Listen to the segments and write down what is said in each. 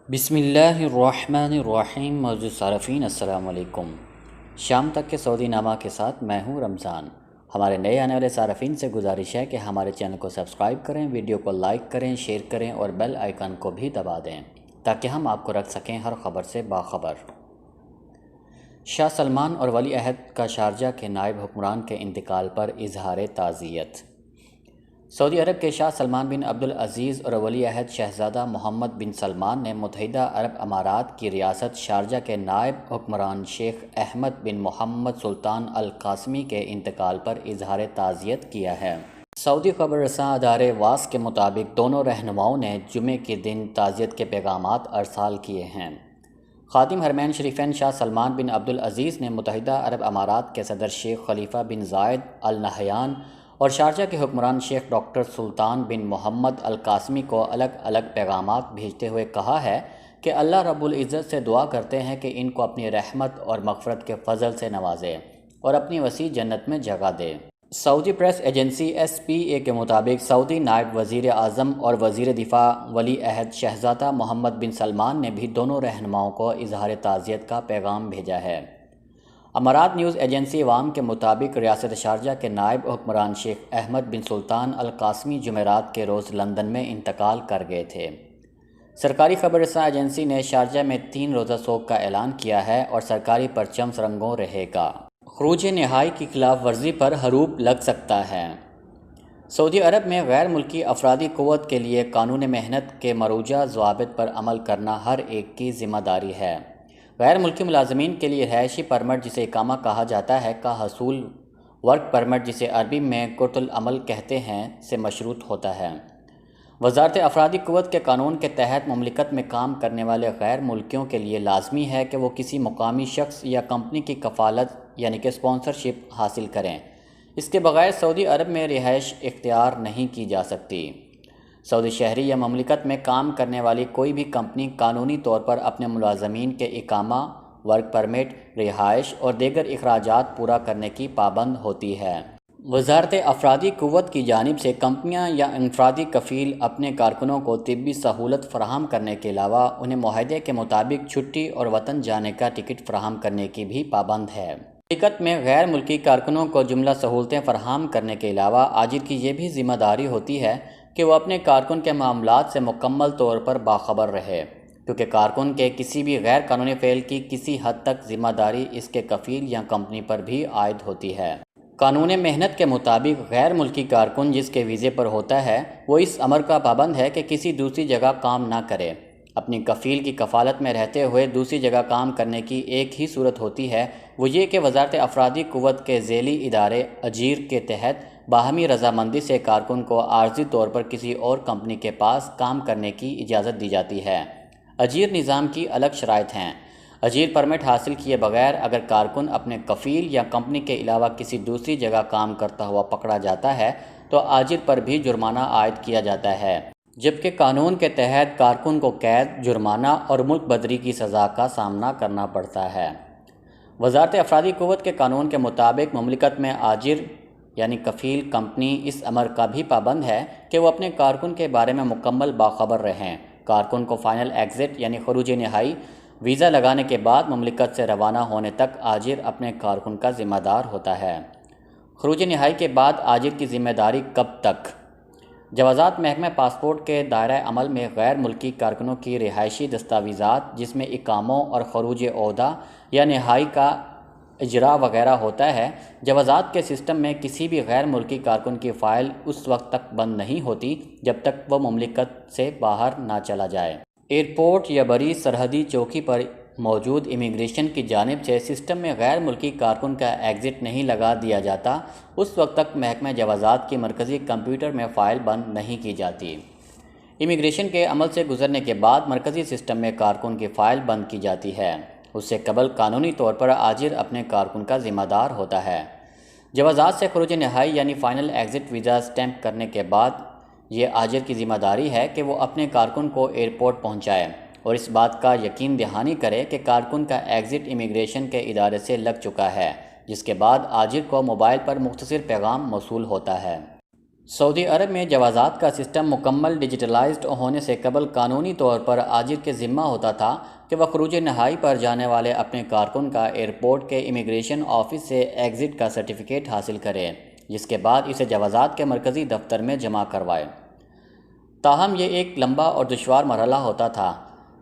بسم اللہ الرحمن الرحیم۔ معزز صارفین السلام علیکم۔ شام تک کے سعودی نامہ کے ساتھ میں ہوں رمضان۔ ہمارے نئے آنے والے صارفین سے گزارش ہے کہ ہمارے چینل کو سبسکرایب کریں، ویڈیو کو لائک کریں، شیئر کریں اور بیل آئیکن کو بھی دبا دیں تاکہ ہم آپ کو رکھ سکیں ہر خبر سے باخبر۔ شاہ سلمان اور ولی عہد کا شارجہ کے نائب حکمران کے انتقال پر اظہار تعزیت۔ سعودی عرب کے شاہ سلمان بن عبدالعزیز اور ولی عہد شہزادہ محمد بن سلمان نے متحدہ عرب امارات کی ریاست شارجہ کے نائب حکمران شیخ احمد بن محمد سلطان القاسمی کے انتقال پر اظہار تعزیت کیا ہے۔ سعودی خبر رساں ادارے واس کے مطابق دونوں رہنماؤں نے جمعے کے دن تعزیت کے پیغامات ارسال کیے ہیں۔ خادم حرمین شریفین شاہ سلمان بن عبدالعزیز نے متحدہ عرب امارات کے صدر شیخ خلیفہ بن زائد ال نہیان اور شارجہ کے حکمران شیخ ڈاکٹر سلطان بن محمد القاسمی کو الگ الگ پیغامات بھیجتے ہوئے کہا ہے کہ اللہ رب العزت سے دعا کرتے ہیں کہ ان کو اپنی رحمت اور مغفرت کے فضل سے نوازے اور اپنی وسیع جنت میں جگہ دے۔ سعودی پریس ایجنسی SPA کے مطابق سعودی نائب وزیر اعظم اور وزیر دفاع ولی عہد شہزادہ محمد بن سلمان نے بھی دونوں رہنماؤں کو اظہار تعزیت کا پیغام بھیجا ہے۔ امارات نیوز ایجنسی عوام کے مطابق ریاست شارجہ کے نائب حکمران شیخ احمد بن سلطان القاسمی جمعرات کے روز لندن میں انتقال کر گئے تھے۔ سرکاری خبر رساں ایجنسی نے شارجہ میں 3 روزہ سوگ کا اعلان کیا ہے اور سرکاری پرچم سرنگوں رہے گا۔ خروج نہائی کی خلاف ورزی پر حروب لگ سکتا ہے۔ سعودی عرب میں غیر ملکی افرادی قوت کے لیے قانون محنت کے مروجہ ضوابط پر عمل کرنا ہر ایک کی ذمہ داری ہے۔ غیر ملکی ملازمین کے لیے رہائشی پرمٹ جسے اقامہ کہا جاتا ہے کا حصول ورک پرمٹ جسے عربی میں قرۃ العمل کہتے ہیں سے مشروط ہوتا ہے۔ وزارت افرادی قوت کے قانون کے تحت مملکت میں کام کرنے والے غیر ملکیوں کے لیے لازمی ہے کہ وہ کسی مقامی شخص یا کمپنی کی کفالت یعنی کہ اسپانسرشپ حاصل کریں۔ اس کے بغیر سعودی عرب میں رہائش اختیار نہیں کی جا سکتی۔ سعودی شہری یا مملکت میں کام کرنے والی کوئی بھی کمپنی قانونی طور پر اپنے ملازمین کے اقامہ، ورک پرمٹ، رہائش اور دیگر اخراجات پورا کرنے کی پابند ہوتی ہے۔ وزارت افرادی قوت کی جانب سے کمپنیاں یا انفرادی کفیل اپنے کارکنوں کو طبی سہولت فراہم کرنے کے علاوہ انہیں معاہدے کے مطابق چھٹی اور وطن جانے کا ٹکٹ فراہم کرنے کی بھی پابند ہے۔ مملکت میں غیر ملکی کارکنوں کو جملہ سہولتیں فراہم کرنے کے علاوہ آجر کی یہ بھی ذمہ داری ہوتی ہے کہ وہ اپنے کارکن کے معاملات سے مکمل طور پر باخبر رہے، کیونکہ کارکن کے کسی بھی غیر قانونی فعل کی کسی حد تک ذمہ داری اس کے کفیل یا کمپنی پر بھی عائد ہوتی ہے۔ قانون محنت کے مطابق غیر ملکی کارکن جس کے ویزے پر ہوتا ہے وہ اس امر کا پابند ہے کہ کسی دوسری جگہ کام نہ کرے۔ اپنی کفیل کی کفالت میں رہتے ہوئے دوسری جگہ کام کرنے کی ایک ہی صورت ہوتی ہے، وہ یہ کہ وزارت افرادی قوت کے ذیلی ادارے اجیر کے تحت باہمی رضامندی سے کارکن کو عارضی طور پر کسی اور کمپنی کے پاس کام کرنے کی اجازت دی جاتی ہے۔ اجیر نظام کی الگ شرائط ہیں۔ اجیر پرمٹ حاصل کیے بغیر اگر کارکن اپنے کفیل یا کمپنی کے علاوہ کسی دوسری جگہ کام کرتا ہوا پکڑا جاتا ہے تو اجیر پر بھی جرمانہ عائد کیا جاتا ہے، جبکہ قانون کے تحت کارکن کو قید، جرمانہ اور ملک بدری کی سزا کا سامنا کرنا پڑتا ہے۔ وزارت افرادی قوت کے قانون کے مطابق مملکت میں اجیر یعنی کفیل کمپنی اس امر کا بھی پابند ہے کہ وہ اپنے کارکن کے بارے میں مکمل باخبر رہیں۔ کارکن کو فائنل ایگزٹ یعنی خروج نہائی ویزا لگانے کے بعد مملکت سے روانہ ہونے تک اجیر اپنے کارکن کا ذمہ دار ہوتا ہے۔ خروج نہائی کے بعد اجیر کی ذمہ داری کب تک؟ جوازات محکمہ پاسپورٹ کے دائرہ عمل میں غیر ملکی کارکنوں کی رہائشی دستاویزات جس میں اقاموں اور خروج عہدہ یا نہائی کا اجراء وغیرہ ہوتا ہے۔ جوازات کے سسٹم میں کسی بھی غیر ملکی کارکن کی فائل اس وقت تک بند نہیں ہوتی جب تک وہ مملکت سے باہر نہ چلا جائے۔ ایئرپورٹ یا بری سرحدی چوکی پر موجود امیگریشن کی جانب سے سسٹم میں غیر ملکی کارکن کا ایگزٹ نہیں لگا دیا جاتا، اس وقت تک محکمہ جوازات کی مرکزی کمپیوٹر میں فائل بند نہیں کی جاتی۔ امیگریشن کے عمل سے گزرنے کے بعد مرکزی سسٹم میں کارکن کی فائل بند کی جاتی ہے۔ اس سے قبل قانونی طور پر اجیر اپنے کارکن کا ذمہ دار ہوتا ہے۔ جوازات سے خروج نہائی یعنی فائنل ایگزٹ ویزا سٹیمپ کرنے کے بعد یہ اجیر کی ذمہ داری ہے کہ وہ اپنے کارکن کو ایئرپورٹ پہنچائے اور اس بات کا یقین دہانی کرے کہ کارکن کا ایگزٹ امیگریشن کے ادارے سے لگ چکا ہے، جس کے بعد اجیر کو موبائل پر مختصر پیغام موصول ہوتا ہے۔ سعودی عرب میں جوازات کا سسٹم مکمل ڈیجیٹلائزڈ ہونے سے قبل قانونی طور پر آجر کے ذمہ ہوتا تھا کہ وہ خروج نہائی پر جانے والے اپنے کارکن کا ایئرپورٹ کے امیگریشن آفس سے ایگزٹ کا سرٹیفکیٹ حاصل کرے، جس کے بعد اسے جوازات کے مرکزی دفتر میں جمع کروائے۔ تاہم یہ ایک لمبا اور دشوار مرحلہ ہوتا تھا۔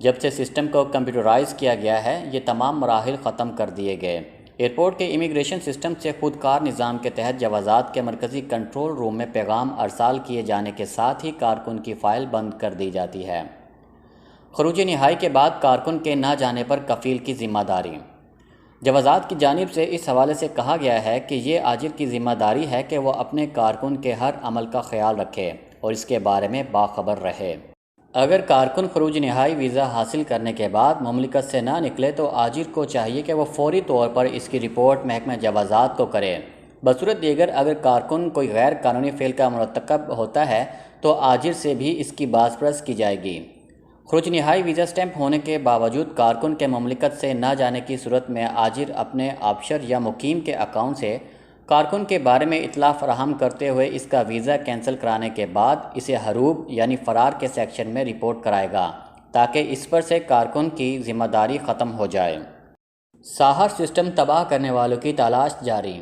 جب سے سسٹم کو کمپیوٹرائز کیا گیا ہے، یہ تمام مراحل ختم کر دیے گئے۔ ایئرپورٹ کے امیگریشن سسٹم سے خود کار نظام کے تحت جوازات کے مرکزی کنٹرول روم میں پیغام ارسال کیے جانے کے ساتھ ہی کارکن کی فائل بند کر دی جاتی ہے۔ خروج نہائی کے بعد کارکن کے نہ جانے پر کفیل کی ذمہ داری۔ جوازات کی جانب سے اس حوالے سے کہا گیا ہے کہ یہ آجر کی ذمہ داری ہے کہ وہ اپنے کارکن کے ہر عمل کا خیال رکھے اور اس کے بارے میں باخبر رہے۔ اگر کارکن خروج نہائی ویزا حاصل کرنے کے بعد مملکت سے نہ نکلے تو آجر کو چاہیے کہ وہ فوری طور پر اس کی رپورٹ محکمہ جوازات کو کرے۔ بصورت دیگر اگر کارکن کوئی غیر قانونی فعل کا مرتکب ہوتا ہے تو آجر سے بھی اس کی باز پرس کی جائے گی۔ خروج نہائی ویزا سٹیمپ ہونے کے باوجود کارکن کے مملکت سے نہ جانے کی صورت میں آجر اپنے آبشر یا مقیم کے اکاؤنٹ سے کارکن کے بارے میں اطلاع فراہم کرتے ہوئے اس کا ویزا کینسل کرانے کے بعد اسے ہروب یعنی فرار کے سیکشن میں رپورٹ کرائے گا تاکہ اس پر سے کارکن کی ذمہ داری ختم ہو جائے۔ ساحر سسٹم تباہ کرنے والوں کی تلاش جاری۔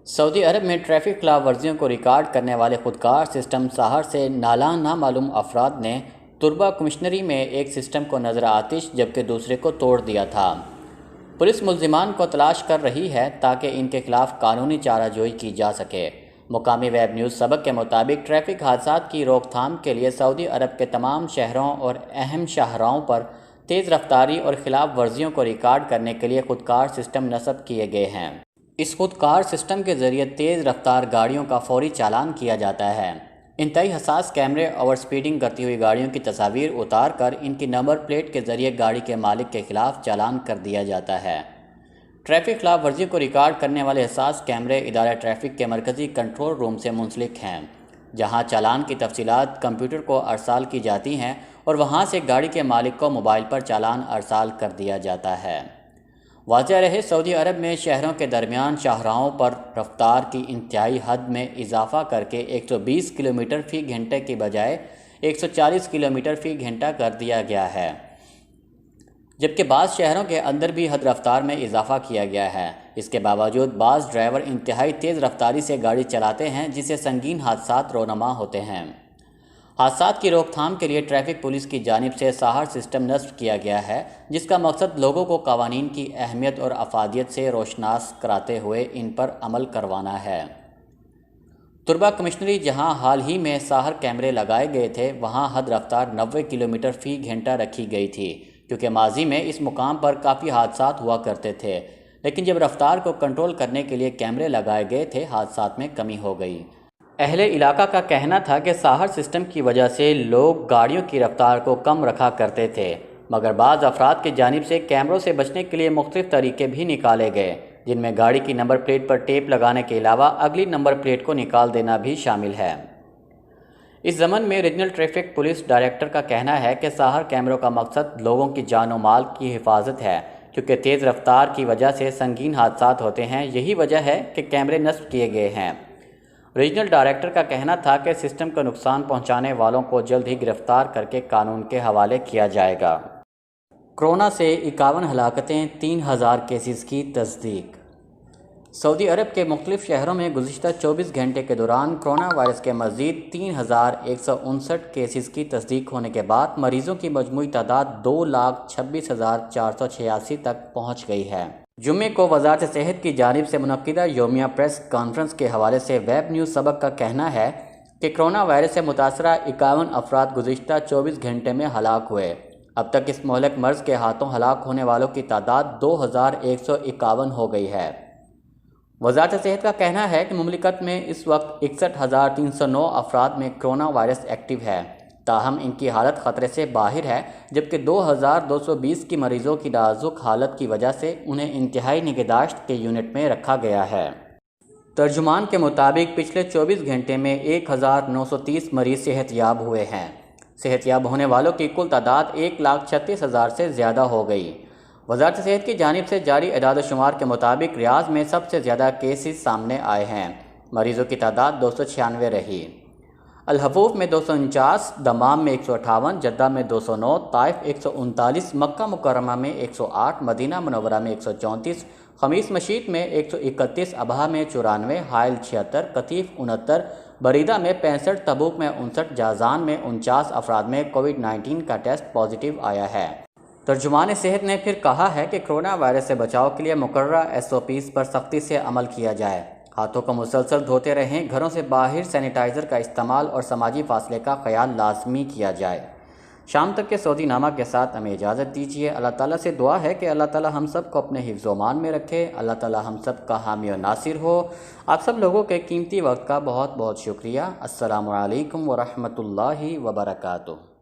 سعودی عرب میں ٹریفک خلاف ورزیوں کو ریکارڈ کرنے والے خودکار سسٹم ساحر سے نامعلوم افراد نے تربہ کمشنری میں ایک سسٹم کو نظر آتش جبکہ دوسرے کو توڑ دیا تھا۔ پولیس ملزمان کو تلاش کر رہی ہے تاکہ ان کے خلاف قانونی چارہ جوئی کی جا سکے۔ مقامی ویب نیوز سبق کے مطابق ٹریفک حادثات کی روک تھام کے لیے سعودی عرب کے تمام شہروں اور اہم شاہراہوں پر تیز رفتاری اور خلاف ورزیوں کو ریکارڈ کرنے کے لیے خودکار سسٹم نصب کیے گئے ہیں۔ اس خودکار سسٹم کے ذریعے تیز رفتار گاڑیوں کا فوری چالان کیا جاتا ہے۔ انتہائی حساس کیمرے اوور سپیڈنگ کرتی ہوئی گاڑیوں کی تصاویر اتار کر ان کی نمبر پلیٹ کے ذریعے گاڑی کے مالک کے خلاف چالان کر دیا جاتا ہے۔ ٹریفک خلاف ورزیوں کو ریکارڈ کرنے والے حساس کیمرے ادارہ ٹریفک کے مرکزی کنٹرول روم سے منسلک ہیں، جہاں چالان کی تفصیلات کمپیوٹر کو ارسال کی جاتی ہیں اور وہاں سے گاڑی کے مالک کو موبائل پر چالان ارسال کر دیا جاتا ہے۔ واضح رہے، سعودی عرب میں شہروں کے درمیان شاہراہوں پر رفتار کی انتہائی حد میں اضافہ کر کے 120 کلومیٹر فی گھنٹے کی بجائے 140 کلومیٹر فی گھنٹہ کر دیا گیا ہے، جبکہ بعض شہروں کے اندر بھی حد رفتار میں اضافہ کیا گیا ہے۔ اس کے باوجود بعض ڈرائیور انتہائی تیز رفتاری سے گاڑی چلاتے ہیں جس سے سنگین حادثات رونما ہوتے ہیں۔ حادثات کی روک تھام کے لیے ٹریفک پولیس کی جانب سے ساحر سسٹم نصب کیا گیا ہے، جس کا مقصد لوگوں کو قوانین کی اہمیت اور افادیت سے روشناس کراتے ہوئے ان پر عمل کروانا ہے۔ تربہ کمشنری جہاں حال ہی میں ساحر کیمرے لگائے گئے تھے، وہاں حد رفتار 90 کلومیٹر فی گھنٹہ رکھی گئی تھی، کیونکہ ماضی میں اس مقام پر کافی حادثات ہوا کرتے تھے، لیکن جب رفتار کو کنٹرول کرنے کے لیے کیمرے لگائے گئے تھے، حادثات میں کمی ہو گئی۔ اہل علاقہ کا کہنا تھا کہ ساحر سسٹم کی وجہ سے لوگ گاڑیوں کی رفتار کو کم رکھا کرتے تھے، مگر بعض افراد کی جانب سے کیمروں سے بچنے کے لیے مختلف طریقے بھی نکالے گئے، جن میں گاڑی کی نمبر پلیٹ پر ٹیپ لگانے کے علاوہ اگلی نمبر پلیٹ کو نکال دینا بھی شامل ہے۔ اس ضمن میں ریجنل ٹریفک پولیس ڈائریکٹر کا کہنا ہے کہ ساحر کیمروں کا مقصد لوگوں کی جان و مال کی حفاظت ہے، کیونکہ تیز رفتار کی وجہ سے سنگین حادثات ہوتے ہیں، یہی وجہ ہے کہ کیمرے نصب کیے گئے ہیں۔ ریجنل ڈائریکٹر کا کہنا تھا کہ سسٹم کو نقصان پہنچانے والوں کو جلد ہی گرفتار کر کے قانون کے حوالے کیا جائے گا۔ کرونا سے 51 ہلاکتیں، 3000 کیسز کی تصدیق۔ سعودی عرب کے مختلف شہروں میں گزشتہ 24 گھنٹے کے دوران کرونا وائرس کے مزید 3159 کیسز کی تصدیق ہونے کے بعد مریضوں کی مجموعی تعداد 2,26,486 تک پہنچ گئی ہے۔ جمعے کو وزارت صحت کی جانب سے منعقدہ یومیہ پریس کانفرنس کے حوالے سے ویب نیوز سبق کا کہنا ہے کہ کرونا وائرس سے متاثرہ 51 افراد گزشتہ 24 گھنٹے میں ہلاک ہوئے۔ اب تک اس مہلک مرض کے ہاتھوں ہلاک ہونے والوں کی تعداد 2151 ہو گئی ہے۔ وزارت صحت کا کہنا ہے کہ مملکت میں اس وقت 61,309 افراد میں کرونا وائرس ایکٹیو ہے، تاہم ان کی حالت خطرے سے باہر ہے، جبکہ 2,220 کی مریضوں کی نازک حالت کی وجہ سے انہیں انتہائی نگہداشت کے یونٹ میں رکھا گیا ہے۔ ترجمان کے مطابق پچھلے 24 گھنٹے میں 1,930 مریض صحت یاب ہوئے ہیں۔ صحت یاب ہونے والوں کی کل تعداد 1,36,000 سے زیادہ ہو گئی۔ وزارت صحت کی جانب سے جاری اعداد و شمار کے مطابق ریاض میں سب سے زیادہ کیسز سامنے آئے ہیں، مریضوں کی تعداد 296 رہی۔ الحفوف میں 249، دمام میں 158، جدہ میں 209، طائف 139، مکہ مکرمہ میں 108، مدینہ منورہ میں 134، خمیس مشیط میں 131، ابہا میں 94، حائل 76، قطیف 69، بریدہ میں 65، تبوک میں 59، جازان میں 49 افراد میں کووڈ-19 کا ٹیسٹ پازیٹیو آیا ہے۔ ترجمان صحت نے پھر کہا ہے کہ کرونا وائرس سے بچاؤ کے لیے مقررہ SOPs پر سختی سے عمل کیا جائے، ہاتھوں کو مسلسل دھوتے رہیں، گھروں سے باہر سینیٹائزر کا استعمال اور سماجی فاصلے کا خیال لازمی کیا جائے۔ شام تک کے سعودی نامہ کے ساتھ ہمیں اجازت دیجیے۔ اللہ تعالیٰ سے دعا ہے کہ اللہ تعالیٰ ہم سب کو اپنے حفظ و امان میں رکھے، اللہ تعالیٰ ہم سب کا حامی و ناصر ہو۔ آپ سب لوگوں کے قیمتی وقت کا بہت بہت شکریہ۔ السلام علیکم ورحمۃ اللہ وبرکاتہ۔